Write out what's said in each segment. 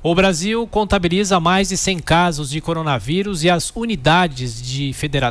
O Brasil contabiliza mais de 100 casos de coronavírus e as unidades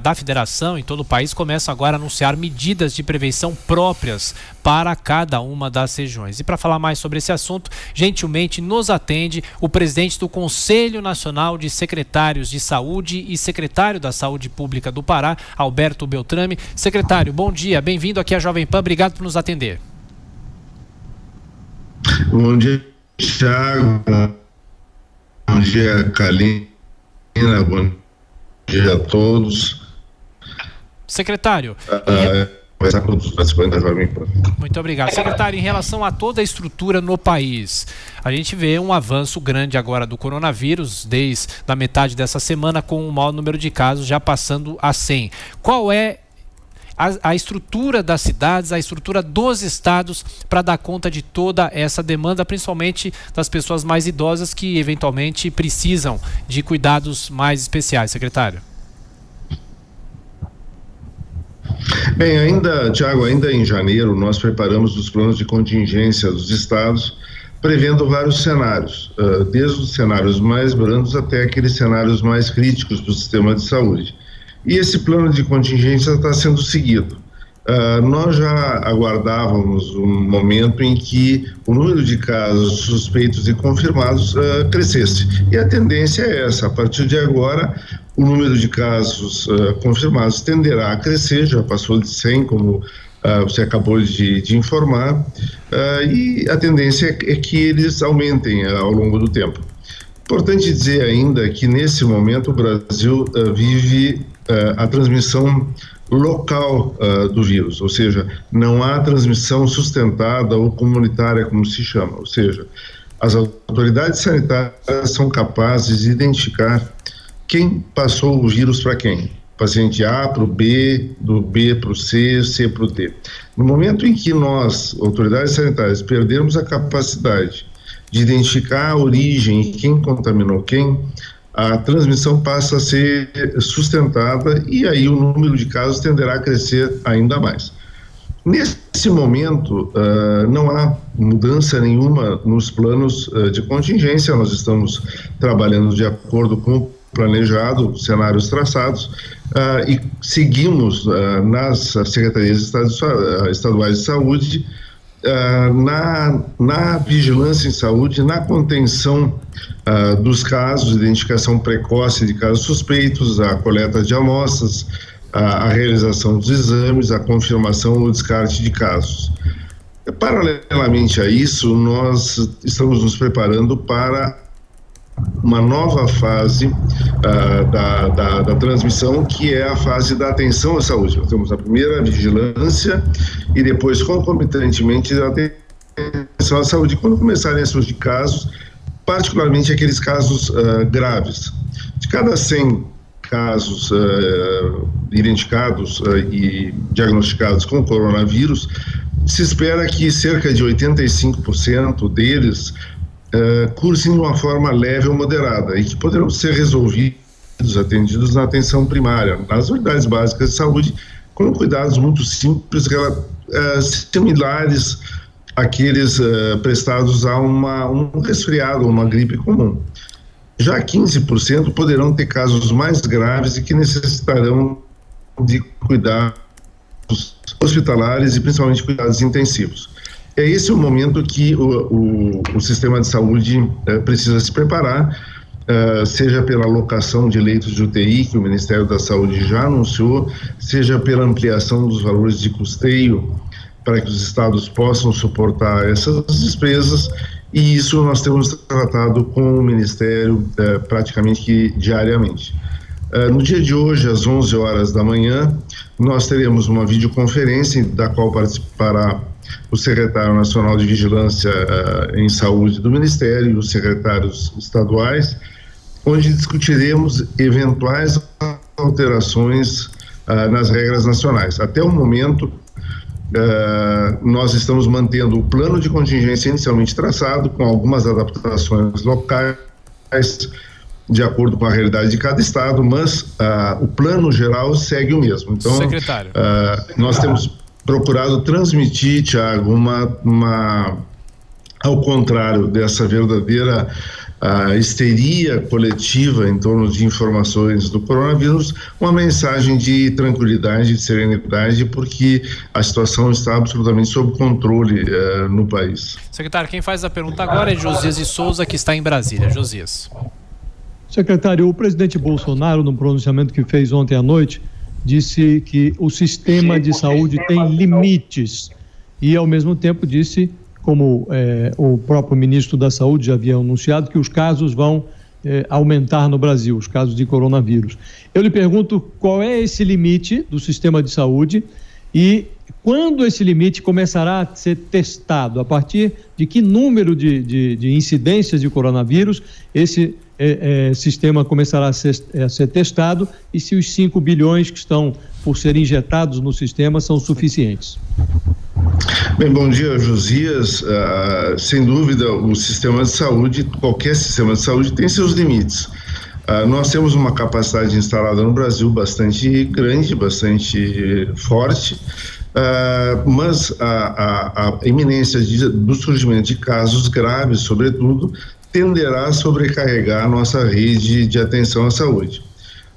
da federação em todo o país começam agora a anunciar medidas de prevenção próprias para cada uma das regiões. E para falar mais sobre esse assunto, gentilmente nos atende o presidente do Conselho Nacional de Secretários de Saúde e secretário da Saúde Pública do Pará, Alberto Beltrame. Secretário, bom dia, bem-vindo aqui à Jovem Pan, obrigado por nos atender. Bom dia, Thiago. Bom dia, Kalina. Bom dia a todos. Secretário. Muito obrigado. Secretário, em relação a toda a estrutura no país, a gente vê um avanço grande agora do coronavírus, desde a metade dessa semana, com o maior número de casos já passando a 100. Qual é a estrutura das cidades, a estrutura dos estados para dar conta de toda essa demanda, principalmente das pessoas mais idosas que eventualmente precisam de cuidados mais especiais, secretário? Bem, Tiago, ainda em janeiro nós preparamos os planos de contingência dos estados, prevendo vários cenários, desde os cenários mais brandos até aqueles cenários mais críticos para o sistema de saúde. E esse plano de contingência está sendo seguido. Nós já aguardávamos um momento em que o número de casos suspeitos e confirmados crescesse. E a tendência é essa. A partir de agora, o número de casos confirmados tenderá a crescer, já passou de 100, como você acabou de informar, e a tendência é que eles aumentem ao longo do tempo. Importante dizer ainda que, nesse momento, o Brasil vive a transmissão local do vírus, ou seja, não há transmissão sustentada ou comunitária, como se chama, ou seja, as autoridades sanitárias são capazes de identificar quem passou o vírus para quem. Paciente A para o B, do B para o C, C para o D. No momento em que nós, autoridades sanitárias, perdermos a capacidade de identificar a origem e quem contaminou quem, a transmissão passa a ser sustentada e aí o número de casos tenderá a crescer ainda mais. Nesse momento, não há mudança nenhuma nos planos de contingência, nós estamos trabalhando de acordo com o planejado, cenários traçados, e seguimos nas secretarias estaduais de saúde, na vigilância em saúde, na contenção dos casos, identificação precoce de casos suspeitos, a coleta de amostras, a realização dos exames, a confirmação ou descarte de casos. Paralelamente a isso, nós estamos nos preparando para uma nova fase da transmissão, que é a fase da atenção à saúde. Nós temos a primeira, a vigilância, e depois, concomitantemente, a atenção à saúde. Quando começarem a surgir casos, particularmente aqueles casos graves. De cada 100 casos identificados e diagnosticados com coronavírus, se espera que cerca de 85% deles cursem de uma forma leve ou moderada e que poderão ser resolvidos, atendidos na atenção primária, nas unidades básicas de saúde, com cuidados muito simples, similares àqueles prestados a um resfriado ou uma gripe comum. Já 15% poderão ter casos mais graves e que necessitarão de cuidados hospitalares e principalmente cuidados intensivos. É esse o momento que o sistema de saúde precisa se preparar, seja pela alocação de leitos de UTI, que o Ministério da Saúde já anunciou, seja pela ampliação dos valores de custeio para que os estados possam suportar essas despesas, e isso nós temos tratado com o Ministério praticamente que diariamente. No dia de hoje, às 11 horas da manhã, nós teremos uma videoconferência da qual participará o secretário nacional de Vigilância em Saúde do Ministério e os secretários estaduais, onde discutiremos eventuais alterações nas regras nacionais. Até o momento, nós estamos mantendo o plano de contingência inicialmente traçado, com algumas adaptações locais, de acordo com a realidade de cada estado, mas o plano geral segue o mesmo. Então, secretário, nós temos procurado transmitir, Thiago, ao contrário dessa verdadeira a histeria coletiva em torno de informações do coronavírus, uma mensagem de tranquilidade, de serenidade, porque a situação está absolutamente sob controle no país. Secretário, quem faz a pergunta agora é Josias de Souza, que está em Brasília. Josias. Secretário, o presidente Bolsonaro, no pronunciamento que fez ontem à noite, disse que o sistema de saúde tem limites e, ao mesmo tempo, disse, como o próprio ministro da Saúde já havia anunciado, que os casos vão aumentar no Brasil, os casos de coronavírus. Eu lhe pergunto qual é esse limite do sistema de saúde e quando esse limite começará a ser testado, a partir de que número de incidências de coronavírus esse sistema começará a ser testado e se os 5 bilhões que estão por ser injetados no sistema são suficientes. Bem, bom dia, Josias. Sem dúvida, o sistema de saúde, qualquer sistema de saúde tem seus limites. Nós temos uma capacidade instalada no Brasil bastante grande, bastante forte, mas a iminência do surgimento de casos graves, sobretudo, tenderá a sobrecarregar a nossa rede de atenção à saúde.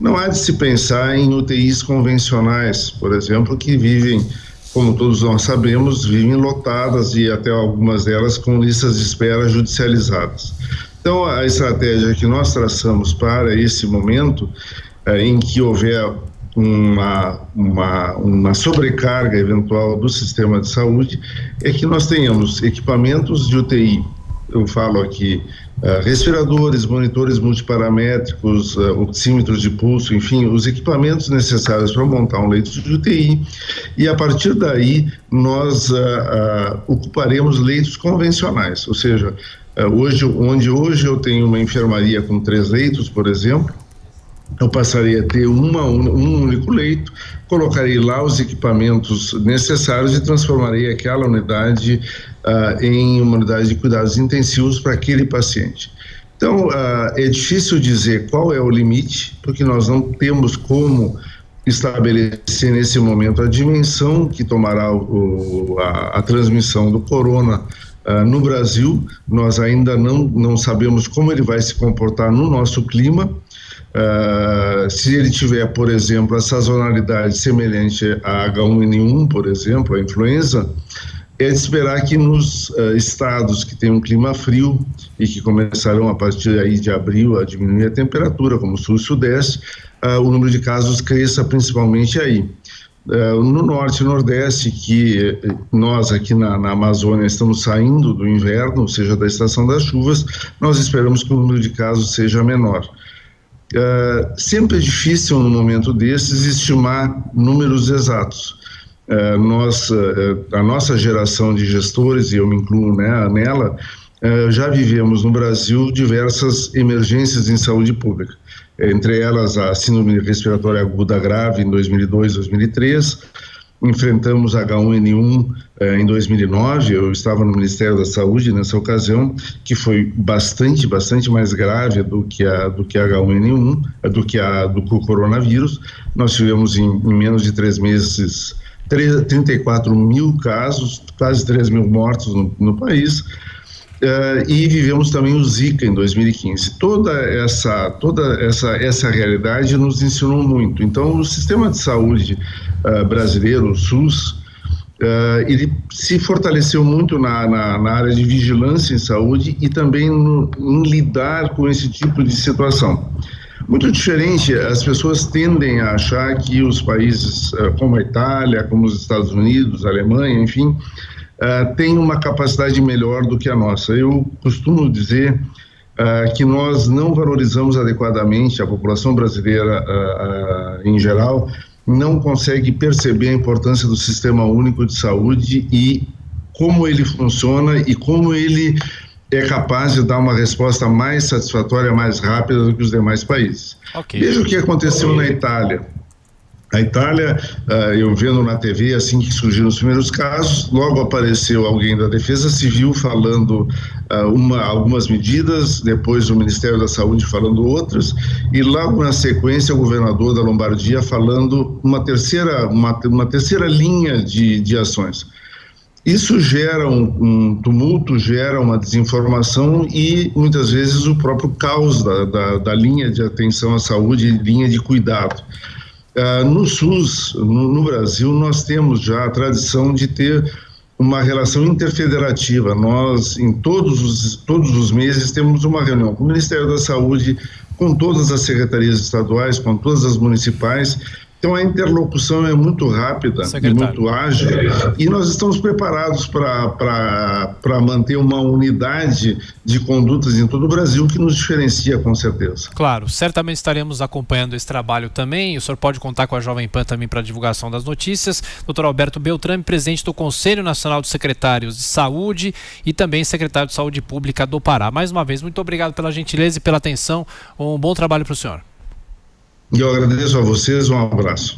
Não há de se pensar em UTIs convencionais, por exemplo, que vivem, como todos nós sabemos, vivem lotadas e até algumas delas com listas de espera judicializadas. Então, a estratégia que nós traçamos para esse momento, em que houver uma sobrecarga eventual do sistema de saúde, é que nós tenhamos equipamentos de UTI, eu falo aqui, respiradores, monitores multiparamétricos, oxímetros de pulso, enfim, os equipamentos necessários para montar um leito de UTI, e a partir daí nós ocuparemos leitos convencionais, ou seja, onde hoje eu tenho uma enfermaria com 3 leitos, por exemplo, eu passaria a ter um único leito, colocarei lá os equipamentos necessários e transformarei aquela unidade em uma unidade de cuidados intensivos para aquele paciente. Então, é difícil dizer qual é o limite, porque nós não temos como estabelecer nesse momento a dimensão que tomará a transmissão do corona no Brasil. Nós ainda não sabemos como ele vai se comportar no nosso clima. Se ele tiver, por exemplo, a sazonalidade semelhante a H1N1, por exemplo, a influenza, é de esperar que nos estados que têm um clima frio e que começarão a partir aí de abril a diminuir a temperatura, como o sul e sudeste, o número de casos cresça principalmente aí. No norte e nordeste, que nós aqui na Amazônia estamos saindo do inverno, ou seja, da estação das chuvas, nós esperamos que o número de casos seja menor. Sempre é difícil no momento desses estimar números exatos. A nossa geração de gestores, e eu me incluo nela, já vivemos no Brasil diversas emergências em saúde pública, entre elas a síndrome respiratória aguda grave em 2002, 2003, enfrentamos H1N1 em 2009, eu estava no Ministério da Saúde nessa ocasião, que foi bastante mais grave do que H1N1, do que o coronavírus. Nós tivemos em menos de 3 meses 34 mil casos, quase 3 mil mortos no país, e vivemos também o Zika em 2015. Toda essa realidade nos ensinou muito. Então, o sistema de saúde brasileiro, o SUS, ele se fortaleceu muito na área de vigilância em saúde e também em lidar com esse tipo de situação. Muito diferente, as pessoas tendem a achar que os países como a Itália, como os Estados Unidos, a Alemanha, enfim, têm uma capacidade melhor do que a nossa. Eu costumo dizer que nós não valorizamos adequadamente, a população brasileira em geral não consegue perceber a importância do Sistema Único de Saúde e como ele funciona e como ele é capaz de dar uma resposta mais satisfatória, mais rápida do que os demais países. Okay. Veja o que aconteceu na Itália. A Itália, eu vendo na TV, assim que surgiram os primeiros casos, logo apareceu alguém da Defesa Civil falando algumas medidas, depois o Ministério da Saúde falando outras, e logo na sequência o governador da Lombardia falando uma terceira linha de ações. Isso gera um tumulto, gera uma desinformação e muitas vezes o próprio caos da linha de atenção à saúde, linha de cuidado. No SUS, no Brasil, nós temos já a tradição de ter uma relação interfederativa. Nós, em todos os meses, temos uma reunião com o Ministério da Saúde, com todas as secretarias estaduais, com todas as municipais. Então a interlocução é muito rápida e muito ágil, e nós estamos preparados para manter uma unidade de condutas em todo o Brasil que nos diferencia, com certeza. Claro, certamente estaremos acompanhando esse trabalho também. O senhor pode contar com a Jovem Pan também para a divulgação das notícias. Dr. Alberto Beltrame, presidente do Conselho Nacional de Secretários de Saúde e também secretário de Saúde Pública do Pará. Mais uma vez, muito obrigado pela gentileza e pela atenção. Um bom trabalho para o senhor. E eu agradeço a vocês, um abraço.